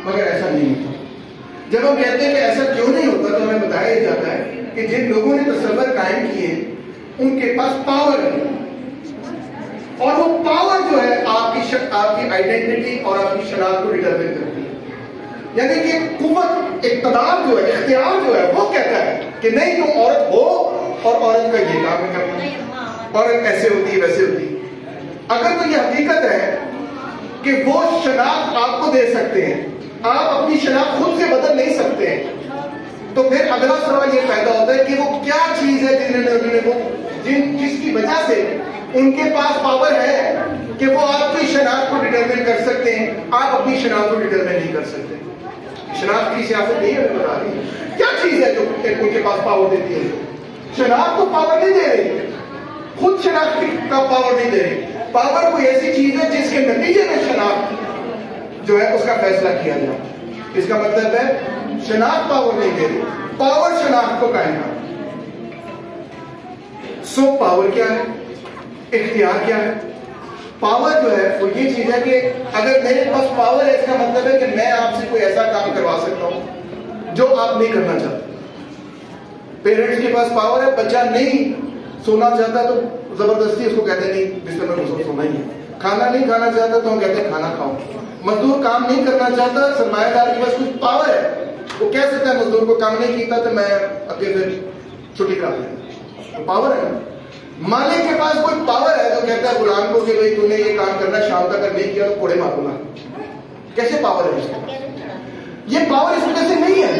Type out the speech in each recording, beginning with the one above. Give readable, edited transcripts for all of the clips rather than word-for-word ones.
مگر ایسا نہیں ہوتا. جب ہم کہتے ہیں کہ ایسا کیوں نہیں ہوتا تو ہمیں بتایا جاتا ہے کہ جن لوگوں نے تصور قائم کیے ان کے پاس پاور ہے, اور وہ پاور جو ہے آپ کی آئیڈینٹی اور آپ کی شناخت کو ڈٹرمن کرتی ہے. یعنی کہ قوت, اقتدار جو ہے, اختیار جو ہے وہ کہتا ہے کہ نہیں تم عورت ہو اور عورت کا یہ کام ہے کرنا, عورت ایسے ہوتی ہے ویسے ہوتی ہے. اگر تو یہ حقیقت ہے کہ وہ شناخت آپ کو دے سکتے ہیں, آپ اپنی شناخت خود سے بدل نہیں سکتے ہیں, تو پھر اگلا سوال یہ پیدا ہوتا ہے کہ وہ کیا چیز ہے جس کی وجہ سے ان کے پاس پاور ہے کہ وہ آپ کی شناخت کو ڈٹرمن کر سکتے ہیں, آپ اپنی شناخت کو ڈٹرمن نہیں کر سکتے. شناخت کی سیاست نہیں ہے, بتا رہی ہے کیا چیز ہے جو ان کے پاس پاور دیتی ہے. شناخت کو پاور نہیں دے رہی, خود شناخت کا پاور نہیں دے رہی. پاور کوئی ایسی چیز ہے جس کے نتیجے میں شناخت جو ہے اس کا فیصلہ کیا جائے. اس کا مطلب ہے شناخت پاور نہیں دے رہی, پاور شناخت کو قائم کر. سو پاور کیا ہے, اختیار کیا ہے؟ پاور جو ہے وہ یہ چیز ہے کہ اگر میرے پاس پاور ہے, اس کا مطلب ہے کہ میں آپ سے کوئی ایسا کام کروا سکتا ہوں جو آپ نہیں کرنا چاہتے. پیرنٹس کے پاس پاور ہے, بچہ نہیں سونا چاہتا تو زبردستی اس کو کہتے ہیں نہیں بستر میں سونا ہی ہے. کھانا نہیں کھانا چاہتا تو ہم کہتے ہیں کھانا کھاؤ. مزدور کام نہیں کرنا چاہتا, سرمایہ دار کے پاس کچھ پاور ہے, وہ کہہ سکتا ہے مزدور کو کام نہیں کیتا تو میں اگلے دن چھٹی کرا دوں. پاور ہے. مالک کے پاس کوئی پاور ہے جو کہتا ہے غلام کو کہ بھائی تو نے یہ کام کرنا, شام تک اگر نہیں کیا تو کوڑے ماروں گا. کیسے پاور ہے اس کا؟ یہ پاور اس وجہ سے نہیں ہے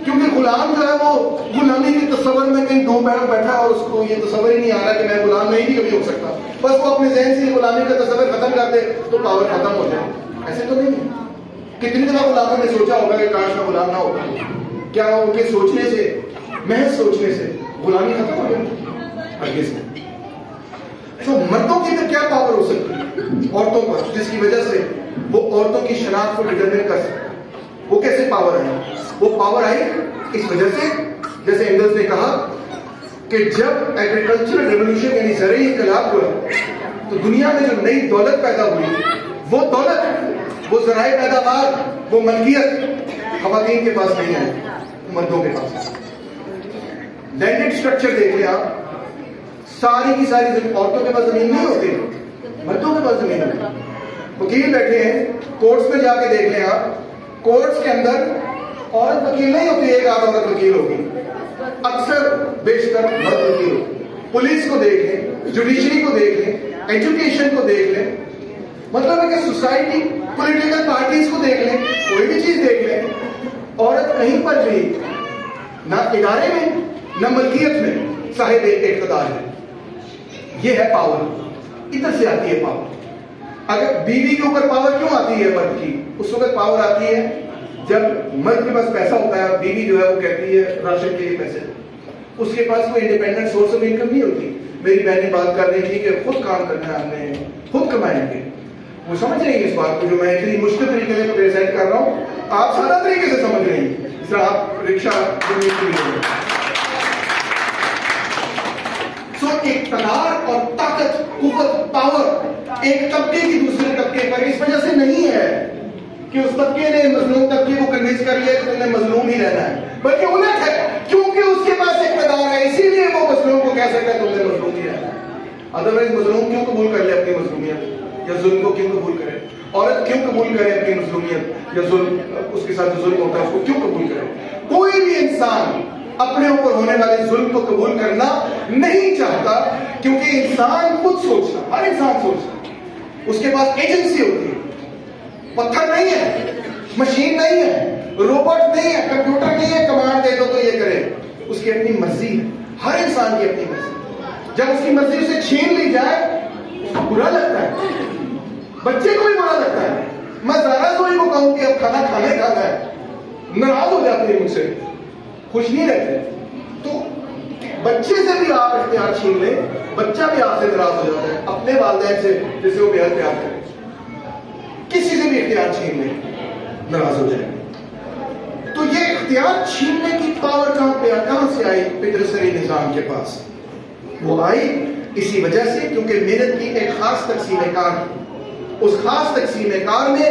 کیونکہ غلام جو ہے وہ غلامی کے تصور میں کہیں ڈوب بیٹھا اور اس کو یہ تصور ہی نہیں آ رہا کہ میں غلام نہیں بھی کبھی ہو سکتا. بس وہ اپنے ذہن سے غلامی کا تصور ختم کر دے تو پاور ختم ہو جائے. ایسے تو نہیں ہے. کتنی دفعہ غلاموں نے سوچا ہوگا کہ کاش میں غلام نہ ہوتا, کیا ان کے سوچنے سے, محض سوچنے سے غلامی ختم ہو جائے؟ ہرگز نہیں. تو مردوں کی تو کیا پاور ہو سکتی ہے عورتوں پر جس کی وجہ سے وہ عورتوں کی شناخت کو ڈٹرمن کر سکتے؟ وہ کیسے پاور ہے؟ وہ پاور آئی اس وجہ سے, جیسے اینگلز نے کہا کہ جب ایگریکلچرل ریولوشن یعنی زرعی انقلاب ہوا تو دنیا میں جو نئی دولت پیدا ہوئی, وہ دولت, وہ ذرائع پیداوار, وہ ملکیت خواتین کے پاس نہیں ہے, مردوں کے پاس. لینڈڈ اسٹرکچر دیکھ لیں آپ, ساری کی ساری عورتوں کے پاس زمین نہیں ہوتی, مردوں کے پاس زمین ہوتی. وکیل بیٹھے ہیں کورٹس میں, جا کے دیکھ لیں آپ, کورٹس کے اندر عورت وکیل نہیں ہوتی, ایک آدھ عورت وکیل ہوگی, اکثر بیشتر مرد وکیل ہوگی. پولیس کو دیکھ لیں, جوڈیشری کو دیکھ لیں, ایجوکیشن کو دیکھ لیں, مطلب ہے کہ سوسائٹی, پولیٹیکل پارٹیز کو دیکھ لیں, کوئی بھی چیز دیکھ لیں, عورت کہیں پر بھی نہ ادارے میں نہ ملکیت میں صاحب اقتدار ہے. یہ ہے پاور, ادھر سے آتی ہے پاور. اگر بیوی کے اوپر پاور کیوں آتی ہے مرد کی؟ اس وقت پاور آتی ہے جب مرد کے پاس پیسہ ہوتا ہے, بیوی جو ہے وہ کہتی ہے راشن کے لیے پیسے, اس کے پاس کوئی انڈیپینڈنٹ سورس آف انکم نہیں ہوتی. میری بہن نے بات کر رہی تھی کہ خود کام کرنا ہے, ہم نے خود کمائیں گے. وہ سمجھ رہی ہے اس بات کو جو میں اتنی مشکل طریقے سے پریزنٹ کر رہا ہوں, آپ سادہ طریقے سے سمجھ رہی ہیں, اس طرح آپ رکشہ اقتدار اور طاقت, قوت, پاور ایک طبقے کی دوسرے طبقے پر اس وجہ سے نہیں ہے کہ اس طبقے نے مظلوم طبقے کو کنوینس کر لیا کہ تم نے مظلوم ہی رہنا ہے, بلکہ الٹ ہے کیونکہ اس کے پاس اقتدار ہے اسی لیے وہ مظلوم کو کہہ سکتا ہے تم نے مظلوم ہی رہنا ہے. ادروائز مظلوم کیوں قبول کر لے اپنی مظلومیت, یا ظلم کو کیوں قبول کرے؟ عورت کیوں قبول کرے اپنی مظلومیت یا ظلم, اس کے ساتھ جو ظلم ہوتا ہے اس کو کیوں قبول کرے؟ کوئی بھی انسان اپنے اوپر ہونے والے ظلم کو قبول کرنا نہیں چاہتا کیونکہ انسان خود سوچتا, ہر انسان سوچتا, اس کے پاس ایجنسی ہوتی ہے. پتھر نہیں ہے, مشین نہیں ہے, روبوٹ نہیں ہے, کمپیوٹر نہیں ہے کمانڈ دے دو تو یہ کرے. اس کی اپنی مرضی ہے, ہر انسان کی اپنی مرضی. جب اس کی مرضی اسے چھین لی جائے اس کو برا لگتا ہے, بچے کو بھی برا لگتا ہے. میں زارا زوئی کو کہوں کہ اب کھانا کھانا ہی کھانا ہے, ناراض ہو جاتی ہے مجھ سے, خوش نہیں رہتے. تو بچے سے بھی آپ اختیار چھین لیں, بچہ بھی آپ سے ناراض ہو جاتا ہے, اپنے والدین سے جسے وہ بےحد پیار کرے, کسی سے بھی اختیار چھین لیں ناراض ہو جائے. تو یہ اختیار چھیننے کی پاور کہاں سے آئی پیٹرسری نظام کے پاس؟ وہ آئی اسی وجہ سے کیونکہ محنت کی ایک خاص تقسیم کار, اس خاص تقسیم کار میں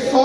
100